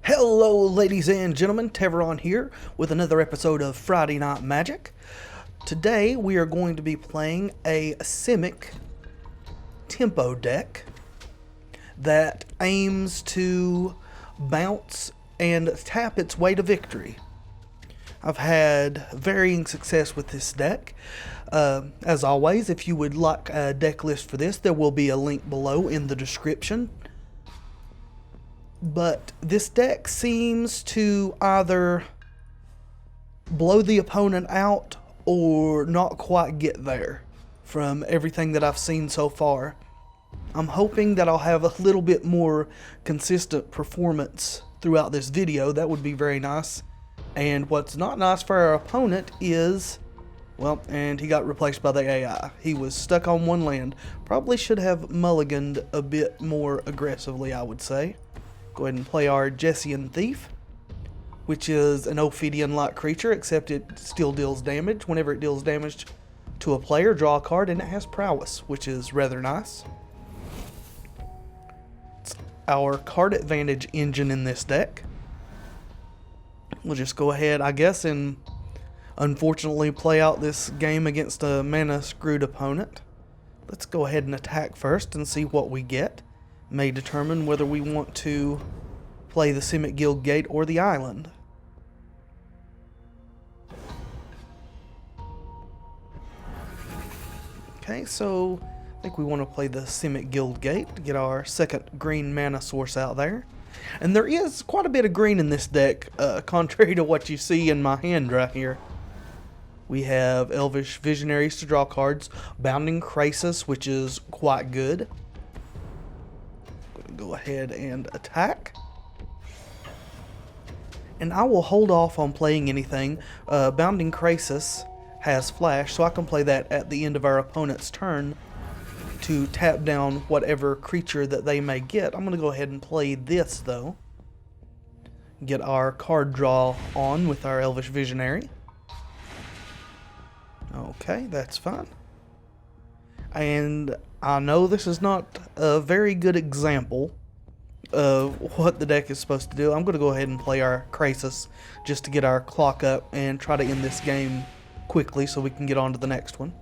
Hello, ladies and gentlemen, Teveron here with another episode of Friday Night Magic. Today we are going to be playing a Simic tempo deck that aims to bounce and tap its way to victory. I've had varying success with this deck. As always, if you would like a deck list for this, there will be a link below in the description. But this deck seems to either blow the opponent out or not quite get there from everything that I've seen so far. I'm hoping that I'll have a little bit more consistent performance throughout this video. That would be very nice. And what's not nice for our opponent is, well, and he got replaced by the AI. He was stuck on one land. Probably should have mulliganed a bit more aggressively, I would say. Go ahead and play our Jessian Thief, which is an Ophidian-like creature, except it still deals damage. Whenever it deals damage to a player, draw a card, and it has prowess, which is rather nice. It's our card advantage engine in this deck. We'll just go ahead, I guess, and unfortunately play out this game against a mana-screwed opponent. Let's go ahead and attack first and see what we get. May determine whether we want to play the Simic Guild Gate or the island. Okay, so I think we want to play the Simic Guild Gate to get our second green mana source out there. And there is quite a bit of green in this deck, contrary to what you see in my hand right here. We have Elvish Visionaries to draw cards, Bounding Krasis, which is quite good. Go ahead and attack. And I will hold off on playing anything. Bounding Krasis has flash, so I can play that at the end of our opponent's turn to tap down whatever creature that they may get. I'm going to go ahead and play this, though. Get our card draw on with our Elvish Visionary. Okay, that's fine. And I know this is not a very good example of what the deck is supposed to do. I'm going to go ahead and play our Krasis just to get our clock up and try to end this game quickly so we can get on to the next one.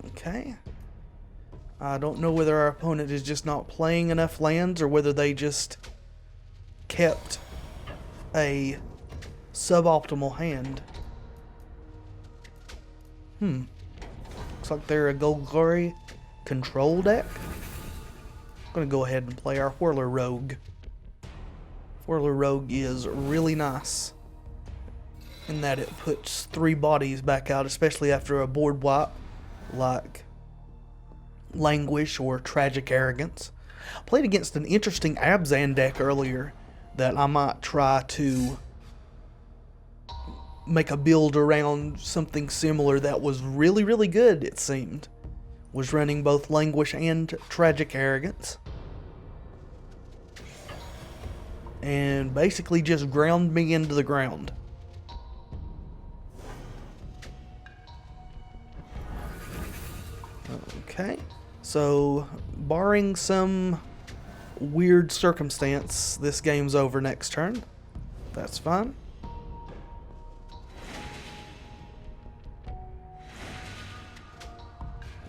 Okay. I don't know whether our opponent is just not playing enough lands or whether they just kept a suboptimal hand. Looks like they're a Gold Glory control deck. I'm going to go ahead and play our Whirler Rogue. Whirler Rogue is really nice in that it puts 3 bodies back out, especially after a board wipe like Languish or Tragic Arrogance. I played against an interesting Abzan deck earlier that I might try to make a build around something similar that was really, really good, it seemed. Was running both Languish and Tragic Arrogance. And basically just ground me into the ground. Okay, so barring some weird circumstance, this game's over next turn. That's fine.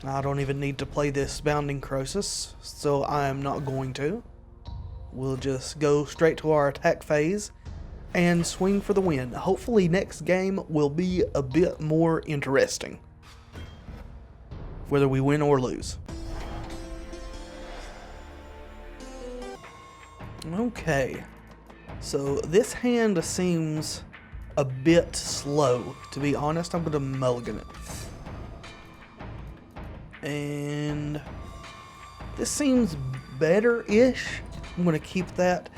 I don't even need to play this Bounding Krasis, so I am not going to. We'll just go straight to our attack phase and swing for the win. Hopefully next game will be a bit more interesting, whether we win or lose. Okay, so this hand seems a bit slow. To be honest, I'm going to mulligan it. And this seems better-ish. I'm going to keep that.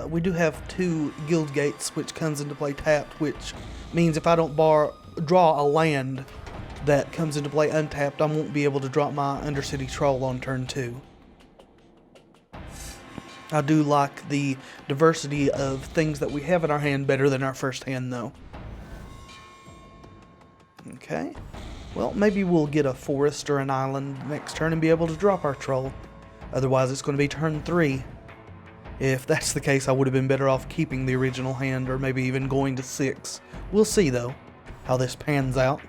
We do have 2 Guild Gates, which comes into play tapped, which means if I don't draw a land that comes into play untapped, I won't be able to drop my Undercity Troll on turn 2. I do like the diversity of things that we have in our hand better than our first hand, though. Okay. Well, maybe we'll get a forest or an island next turn and be able to drop our troll. Otherwise, it's going to be turn 3. If that's the case, I would have been better off keeping the original hand or maybe even going to 6. We'll see, though, how this pans out.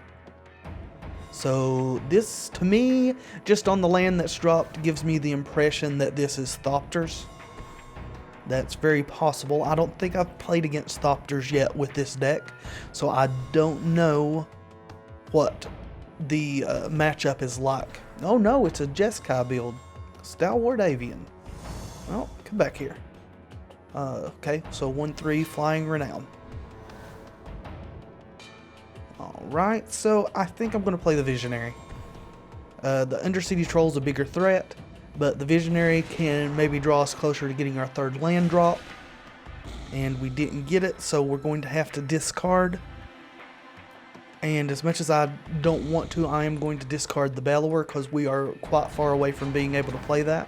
So this, to me, just on the land that's dropped, gives me the impression that this is Thopters. That's very possible. I don't think I've played against Thopters yet with this deck, so I don't know what the matchup is like. Oh no, it's a Jeskai build. Stalwart Avian. Well, come back here. Okay, so 1-3 Flying Renown. Alright, so I think I'm going to play the Visionary. The Undercity Troll's a bigger threat, but the Visionary can maybe draw us closer to getting our 3rd land drop. And we didn't get it, so we're going to have to discard. And as much as I don't want to, I am going to discard the Bellower because we are quite far away from being able to play that.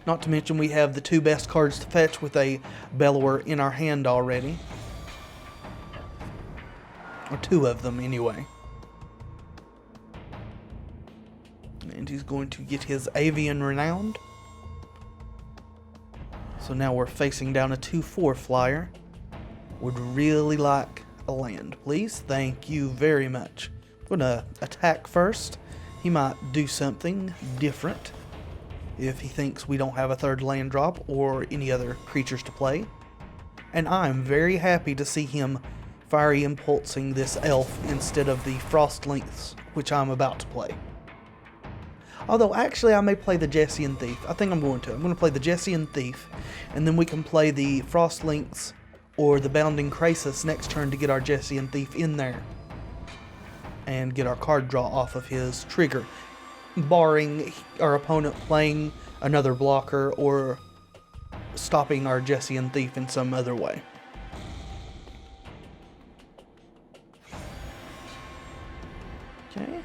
Not to mention we have the 2 best cards to fetch with a Bellower in our hand already. Or 2 of them anyway. And he's going to get his Avian Renowned. So now we're facing down a 2-4 flyer. Would really like a land, please. Thank you very much. I'm gonna attack first. He might do something different if he thinks we don't have a 3rd land drop or any other creatures to play. And I'm very happy to see him Fiery Impulsing this elf instead of the Frost Lynx, which I'm about to play. Although, actually, I may play the Jessian Thief. I think I'm going to. I'm going to play the Jessian Thief, and then we can play the Frost Lynx or the Bounding Krasis next turn to get our Jessian Thief in there and get our card draw off of his trigger, barring our opponent playing another blocker or stopping our Jessian Thief in some other way. Okay,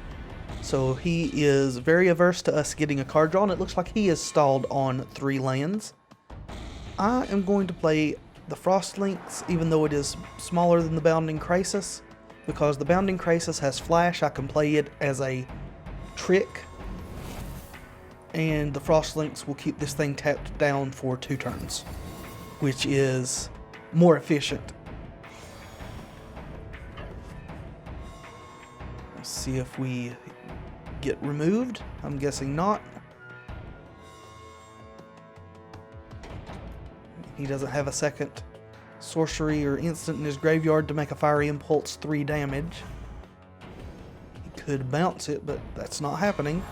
so he is very averse to us getting a card draw, and it looks like he is stalled on 3 lands. I am going to play the Frost Lynx, even though it is smaller than the Bounding Krasis, because the Bounding Krasis has flash. I can play it as a trick, and the Frost Lynx will keep this thing tapped down for 2 turns, which is more efficient. Let's see if we get removed. I'm guessing not. He doesn't have a second sorcery or instant in his graveyard to make a Fiery Impulse 3 damage. He could bounce it, but that's not happening.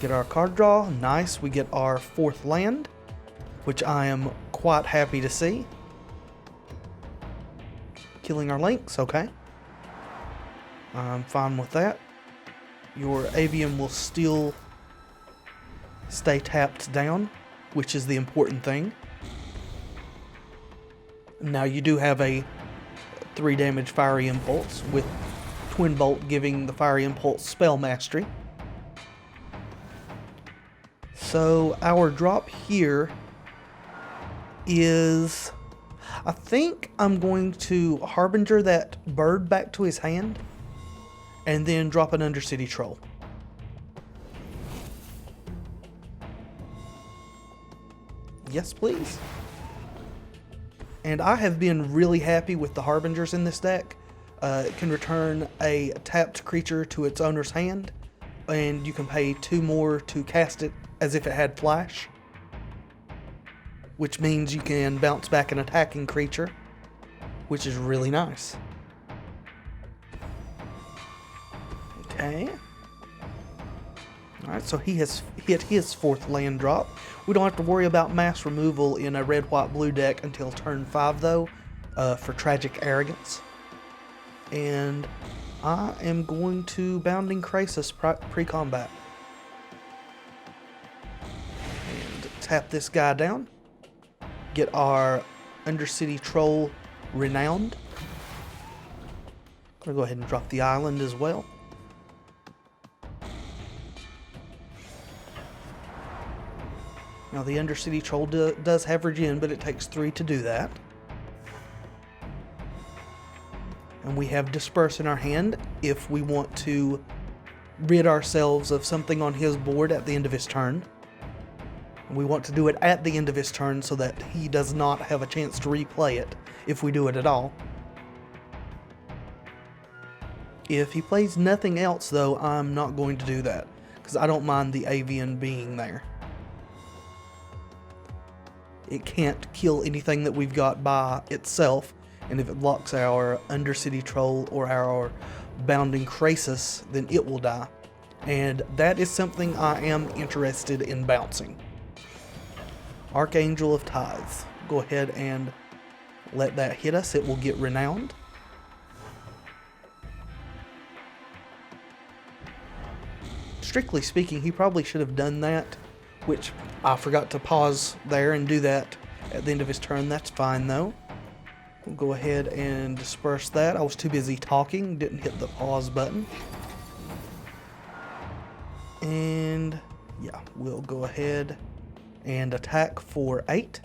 Get our card draw. Nice. We get our 4th land, which I am quite happy to see. Killing our Lynx. Okay. I'm fine with that. Your Avian will still stay tapped down, which is the important thing. Now you do have a 3 damage Fiery Impulse with Twin Bolt giving the Fiery Impulse spell mastery. So our drop here is, I think I'm going to Harbinger that bird back to his hand and then drop an Undercity Troll. Yes, please. And I have been really happy with the Harbingers in this deck. It can return a tapped creature to its owner's hand, and you can pay 2 more to cast it as if it had flash, which means you can bounce back an attacking creature, which is really nice. Okay. Alright, so he has hit his 4th land drop. We don't have to worry about mass removal in a red, white, blue deck until turn 5, though, for Tragic Arrogance. And I am going to Bounding Krasis pre-combat. And tap this guy down. Get our Undercity Troll Renowned. I'm going to go ahead and drop the island as well. Now the Undercity Troll does have Regen, but it takes 3 to do that. And we have Disperse in our hand if we want to rid ourselves of something on his board at the end of his turn. We want to do it at the end of his turn so that he does not have a chance to replay it if we do it at all. If he plays nothing else though, I'm not going to do that because I don't mind the avian being there. It can't kill anything that we've got by itself, and if it blocks our Undercity Troll or our Bounding Krasis, then it will die. And that is something I am interested in bouncing. Archangel of Tithes. Go ahead and let that hit us. It will get renowned. Strictly speaking, he probably should have done that, which I forgot to pause there and do that at the end of his turn. That's fine though. We'll go ahead and disperse that. I was too busy talking, didn't hit the pause button. And yeah, we'll go ahead and attack for 8.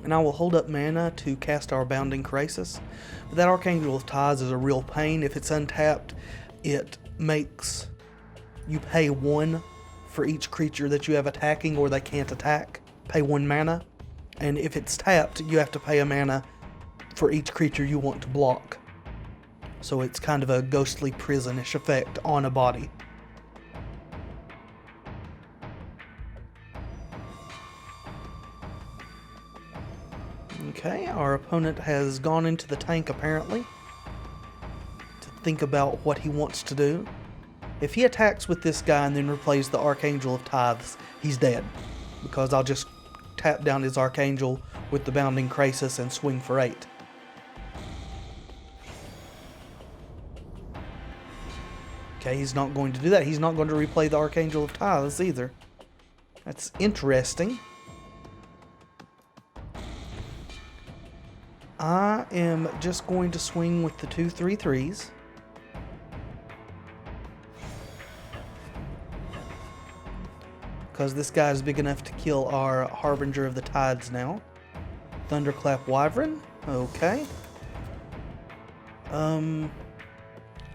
And I will hold up mana to cast our Bounding Krasis. But that Archangel of Tithes is a real pain. If it's untapped, it makes you pay 1 for each creature that you have attacking or they can't attack. Pay 1 mana. And if it's tapped, you have to pay a mana for each creature you want to block. So it's kind of a ghostly prison-ish effect on a body. Okay, our opponent has gone into the tank apparently to think about what he wants to do. If he attacks with this guy and then replays the Archangel of Tithes, he's dead. Because I'll just tap down his Archangel with the Bounding Krasis and swing for 8. Okay, he's not going to do that. He's not going to replay the Archangel of Tithes either. That's interesting. I am just going to swing with the 2/3/3s. Because this guy is big enough to kill our Harbinger of the Tides now. Thunderclap Wyvern. Okay.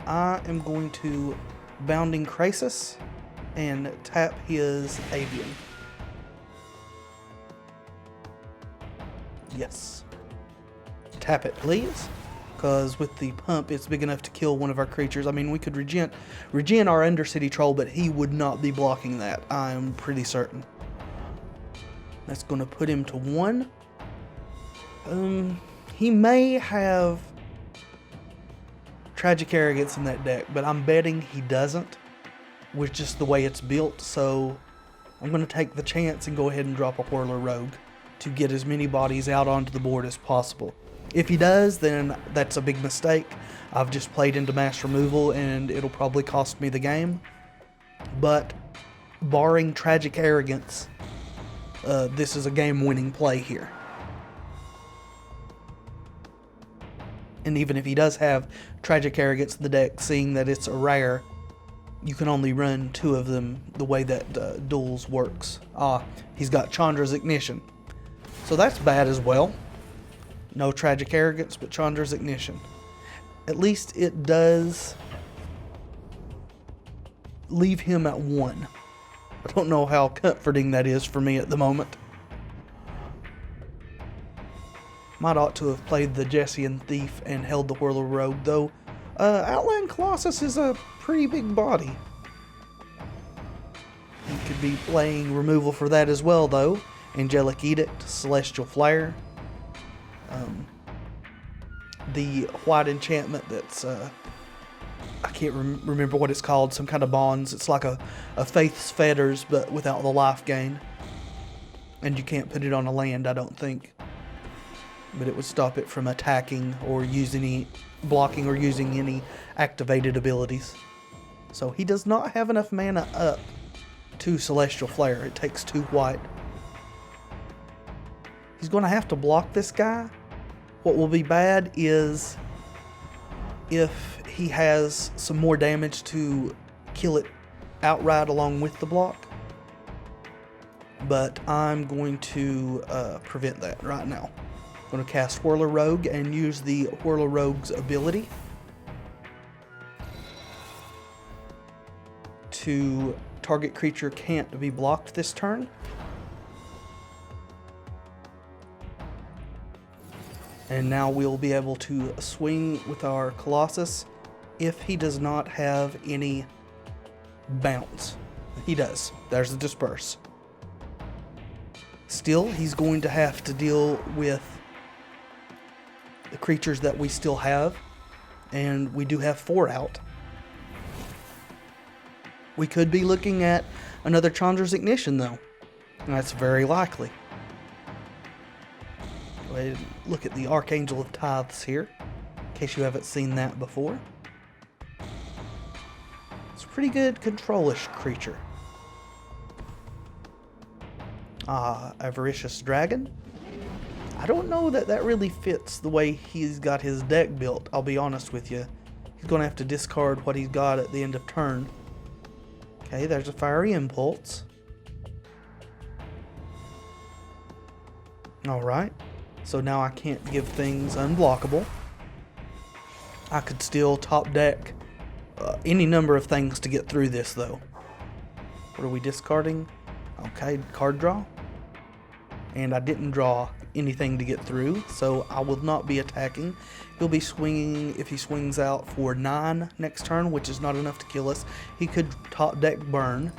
I am going to Bounding Krasis and tap his Avian. Yes. Tap it, please. Because with the pump, it's big enough to kill one of our creatures. I mean, we could regen our Undercity Troll, but he would not be blocking that. I'm pretty certain. That's going to put him to 1. He may have Tragic Arrogance in that deck, but I'm betting he doesn't with just the way it's built. So I'm going to take the chance and go ahead and drop a Whirler Rogue to get as many bodies out onto the board as possible. If he does, then that's a big mistake. I've just played into mass removal and it'll probably cost me the game. But barring Tragic Arrogance, this is a game-winning play here. And even if he does have Tragic Arrogance in the deck, seeing that it's a rare, you can only run 2 of them the way that Duels works. He's got Chandra's Ignition. So that's bad as well. No Tragic Arrogance, but Chandra's Ignition. At least it does leave him at 1. I don't know how comforting that is for me at the moment. Might ought to have played the Jessian Thief and held the Whirler Rogue, though Outland Colossus is a pretty big body. You could be playing removal for that as well, though. Angelic Edict, Celestial Flare. The white enchantment that's, I can't remember what it's called, some kind of bonds. It's like a Faith's Fetters, but without the life gain. And you can't put it on a land, I don't think. But it would stop it from attacking or blocking or using any activated abilities. So he does not have enough mana up to Celestial Flare. It takes 2 white. He's going to have to block this guy. What will be bad is if he has some more damage to kill it outright along with the block. But I'm going to prevent that right now. I'm going to cast Whirler Rogue and use the Whirler Rogue's ability to target creature can't be blocked this turn. And now we'll be able to swing with our Colossus if he does not have any bounce. He does. There's the Disperse. Still, he's going to have to deal with the creatures that we still have, and we do have 4 out. We could be looking at another Chandra's Ignition, though. That's very likely. Go ahead and look at the Archangel of Tithes here, in case you haven't seen that before. It's a pretty good control-ish creature. Avaricious Dragon. I don't know that that really fits the way he's got his deck built, I'll be honest with you. He's going to have to discard what he's got at the end of turn. Okay, there's a Fiery Impulse. Alright, so now I can't give things unblockable. I could still top deck any number of things to get through this, though. What are we discarding? Okay, card draw. And I didn't draw anything to get through, so I will not be attacking. He'll be swinging if he swings out for 9 next turn, which is not enough to kill us. He could top deck Burn.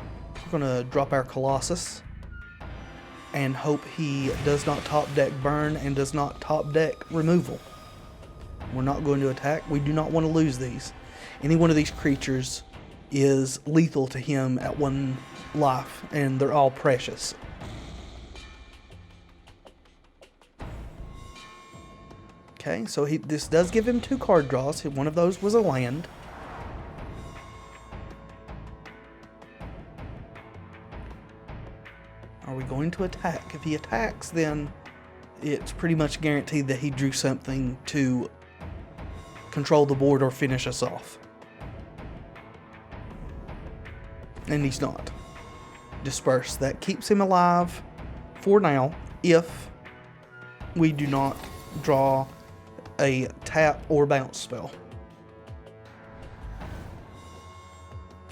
We're going to drop our Colossus and hope he does not top deck Burn and does not top deck Removal. We're not going to attack. We do not want to lose these. Any one of these creatures is lethal to him at 1 life, and they're all precious. Okay, so this does give him 2 card draws. One of those was a land. Are we going to attack? If he attacks, then it's pretty much guaranteed that he drew something to control the board or finish us off. And he's not. Disperse. That keeps him alive for now if we do not draw a tap or bounce spell.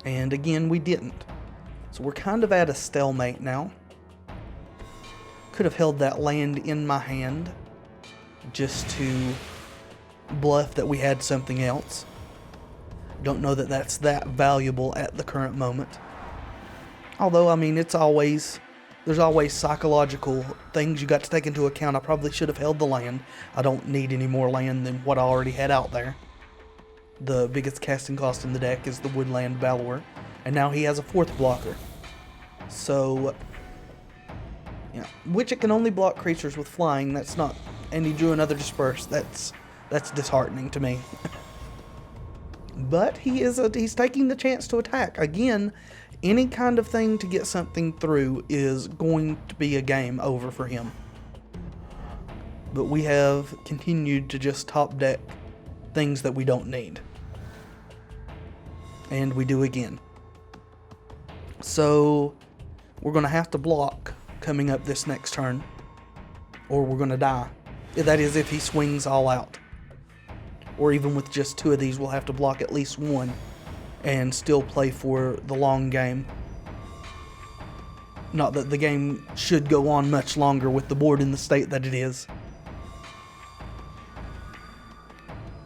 And again, we didn't. So we're kind of at a stalemate now. Could have held that land in my hand just to bluff that we had something else. Don't know that that's that valuable at the current moment. Although, I mean, there's always psychological things you got to take into account. I probably should have held the land. I don't need any more land than what I already had out there. The biggest casting cost in the deck is the Woodland Balor, and now he has a 4th blocker. So, yeah, which it can only block creatures with flying. That's not, and he drew another Disperse. That's disheartening to me. But he's taking the chance to attack again. Any kind of thing to get something through is going to be a game over for him. But we have continued to just top deck things that we don't need. And we do again. So we're going to have to block coming up this next turn, or we're going to die. That is if he swings all out. Or even with just 2 of these, we'll have to block at least 1. And still play for the long game. Not that the game should go on much longer with the board in the state that it is.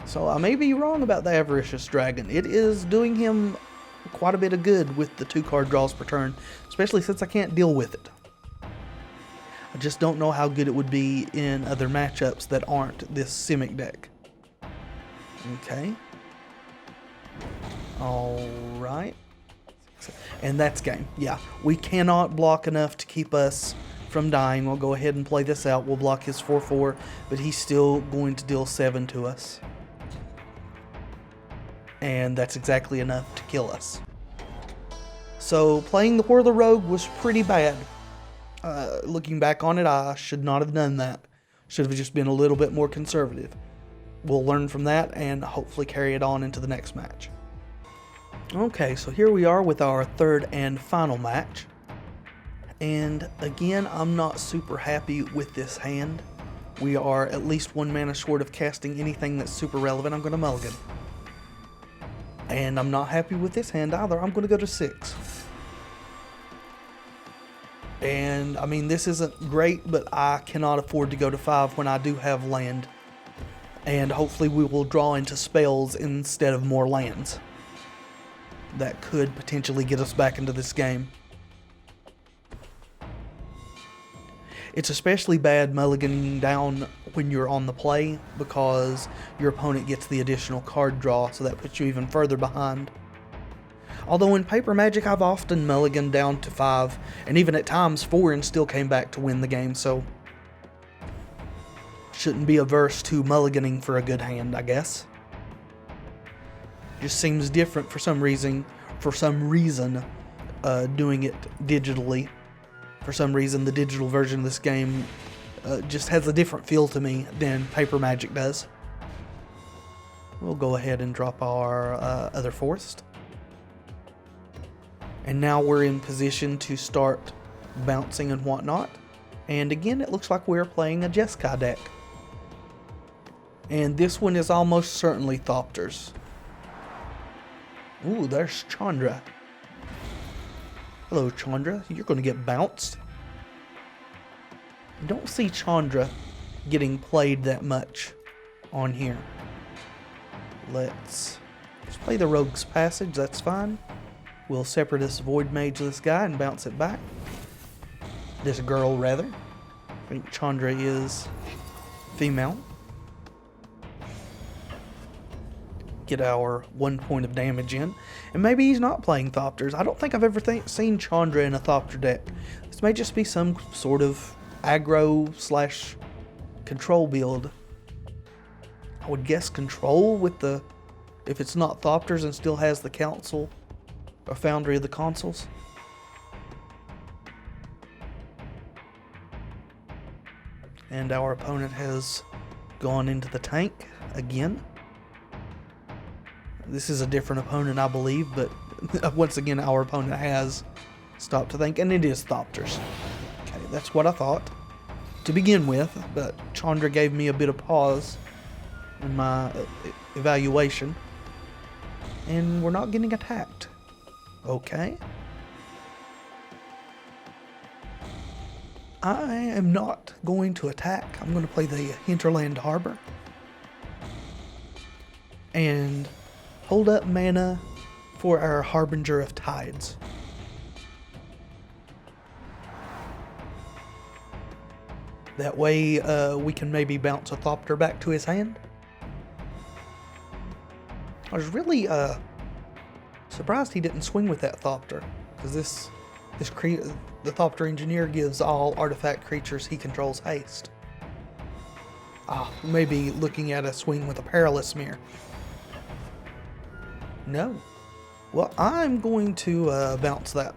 So I may be wrong about the Avaricious Dragon. It is doing him quite a bit of good with the 2 card draws per turn, especially since I can't deal with it. I just don't know how good it would be in other matchups that aren't this Simic deck. Okay. Alright. And that's game. Yeah, we cannot block enough to keep us from dying. We'll go ahead and play this out. We'll block his 4/4, but he's still going to deal 7 to us. And that's exactly enough to kill us. So playing the Whirler Rogue was pretty bad. Looking back on it, I should not have done that. Should have just been a little bit more conservative. We'll learn from that and hopefully carry it on into the next match. Okay, so here we are with our 3rd and final match. And again, I'm not super happy with this hand. we are at least 1 mana short of casting anything that's super relevant. I'm going to mulligan. And I'm not happy with this hand either. I'm going to go to 6. And, I mean, this isn't great, but I cannot afford to go to 5 when I do have land. And hopefully we will draw into spells instead of more lands. That could potentially get us back into this game. It's especially bad mulliganing down when you're on the play because your opponent gets the additional card draw, so that puts you even further behind. Although in Paper Magic I've often mulliganed down to 5, and even at times 4 and still came back to win the game, so shouldn't be averse to mulliganing for a good hand, I guess. Just seems different for some reason, doing it digitally. For some reason, the digital version of this game just has a different feel to me than Paper Magic does. We'll go ahead and drop our other forest. And now we're in position to start bouncing and whatnot. And again, it looks like we're playing a Jeskai deck. And this one is almost certainly Thopters. Ooh, there's Chandra. Hello, Chandra. You're going to get bounced. I don't see Chandra getting played that much on here. Let's play the Rogue's Passage. That's fine. We'll Separatist Void Mage this guy and bounce it back. This girl, rather. I think Chandra is female. Get our 1 point of damage in. And maybe he's not playing Thopters. I don't think I've ever seen Chandra in a Thopter deck. This may just be some sort of aggro / control build. I would guess control with the... if it's not Thopters and still has the Council or Foundry of the Consuls. And our opponent has gone into the tank again. This is a different opponent, I believe, but once again, our opponent has stopped to think, and it is Thopters. Okay, that's what I thought to begin with, but Chandra gave me a bit of pause in my evaluation, and we're not getting attacked. Okay. I am not going to attack. I'm going to play the Hinterland Harbor. And hold up mana for our Harbinger of Tides. That way we can maybe bounce a Thopter back to his hand. I was really surprised he didn't swing with that Thopter, because the Thopter Engineer gives all artifact creatures he controls haste. Maybe looking at a swing with a Perilous Mirror. No. Well, I'm going to bounce that.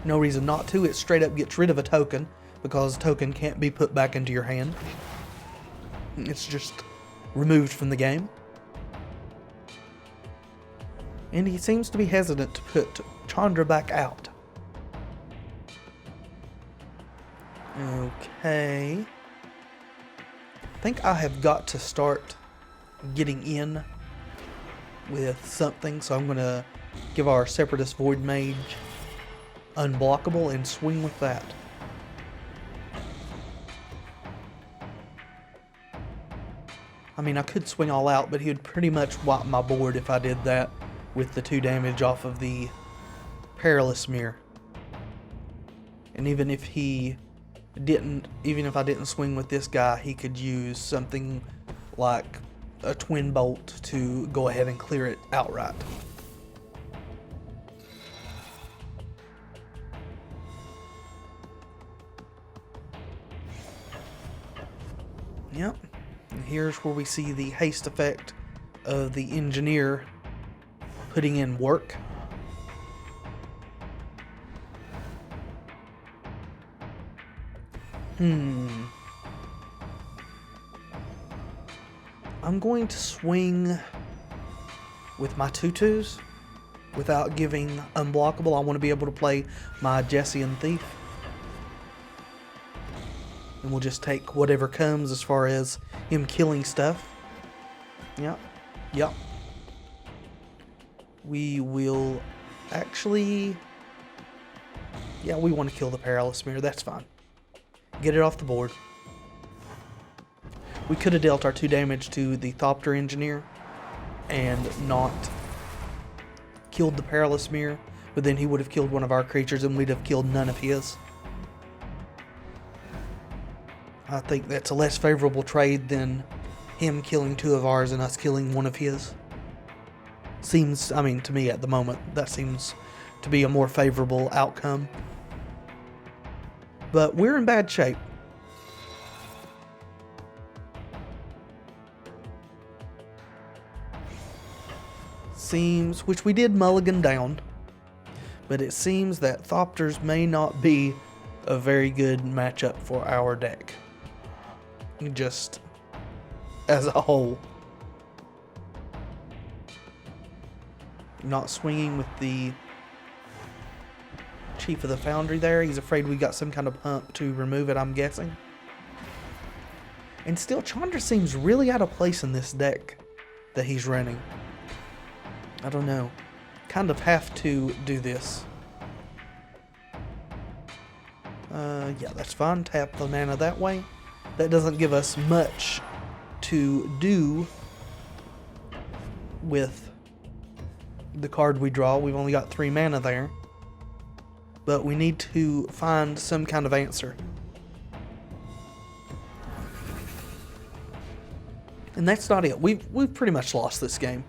No reason not to. It straight up gets rid of a token, because token can't be put back into your hand. It's just removed from the game. And he seems to be hesitant to put Chandra back out. Okay. I think I have got to start getting in with something, so I'm going to give our Separatist Void Mage unblockable and swing with that. I mean, I could swing all out, but he would pretty much wipe my board if I did that with the 2 damage off of the Perilous Mirror. And even if I didn't swing with this guy, he could use something like a Twin Bolt to go ahead and clear it outright. Yep. And here's where we see the haste effect of the Engineer putting in work. I'm going to swing with my 2/2s without giving unblockable. I want to be able to play my Jessian Thief. And we'll just take whatever comes as far as him killing stuff. Yep. Yep. We will actually... Yeah, we want to kill the Perilous Mirror. That's fine. Get it off the board. We could have dealt our 2 damage to the Thopter Engineer and not killed the Perilous Mirror, but then he would have killed one of our creatures and we'd have killed none of his. I think that's a less favorable trade than him killing 2 of ours and us killing 1 of his. Seems, I mean, to me at the moment, that seems to be a more favorable outcome. But we're in bad shape. Seems, which we did mulligan down, but it seems that Thopters may not be a very good matchup for our deck. Just as a whole. Not swinging with the Chief of the Foundry there. He's afraid we got some kind of pump to remove it, I'm guessing. And still, Chandra seems really out of place in this deck that he's running. I don't know. Kind of have to do this. Yeah, that's fine. Tap the mana that way. That doesn't give us much to do with the card we draw. We've only got 3 mana there. But we need to find some kind of answer. And that's not it. We've pretty much lost this game.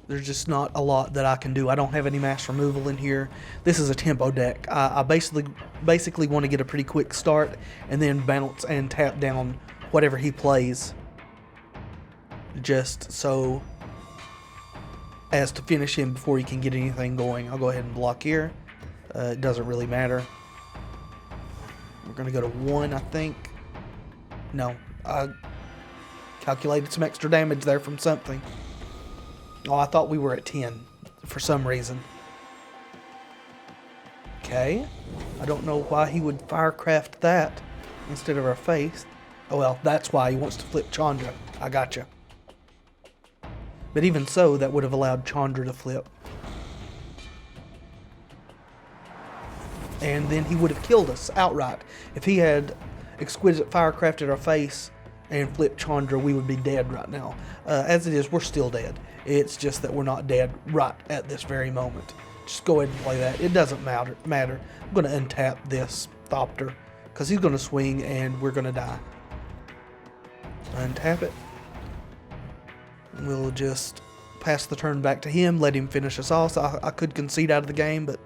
There's just not a lot that I can do. I don't have any mass removal in here. This is a tempo deck. I basically want to get a pretty quick start and then bounce and tap down whatever he plays. Just so as to finish him before he can get anything going. I'll go ahead and block here. It doesn't really matter. We're going to go to 1, I think. No, I calculated some extra damage there from something. Oh, I thought we were at 10 for some reason. Okay. I don't know why he would Firecraft that instead of our face. Oh, well, that's why he wants to flip Chandra. I gotcha. But even so, that would have allowed Chandra to flip. And then he would have killed us outright. If he had Exquisite Firecrafted our face and flipped Chandra, we would be dead right now. As it is, we're still dead. It's just that we're not dead right at this very moment. Just go ahead and play that. It doesn't matter. I'm going to untap this Thopter because he's going to swing and we're going to die. Untap it. We'll just pass the turn back to him, let him finish us off. So I could concede out of the game, but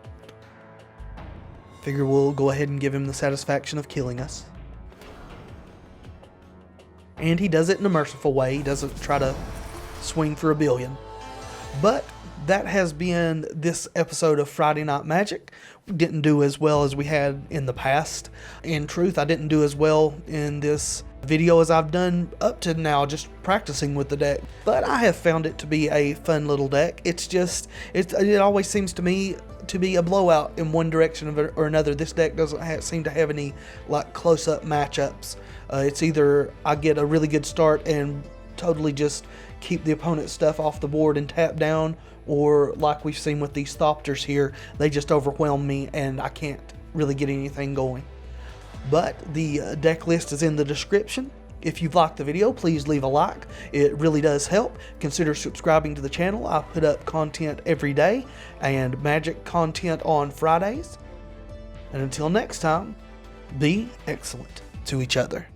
figure we'll go ahead and give him the satisfaction of killing us. And he does it in a merciful way. He doesn't try to swing for a billion. But that has been this episode of Friday Night Magic. We didn't do as well as we had in the past. In truth, I didn't do as well in this video as I've done up to now, just practicing with the deck. But I have found it to be a fun little deck. It's just, it always seems to me to be a blowout in one direction or another. This deck doesn't seem to have any like close-up matchups. It's either I get a really good start and totally just keep the opponent's stuff off the board and tap down, or like we've seen with these Thopters here, they just overwhelm me and I can't really get anything going. But the deck list is in the description. If you've liked the video, please leave a like. It really does help. Consider subscribing to the channel. I put up content every day and Magic content on Fridays. And until next time, be excellent to each other.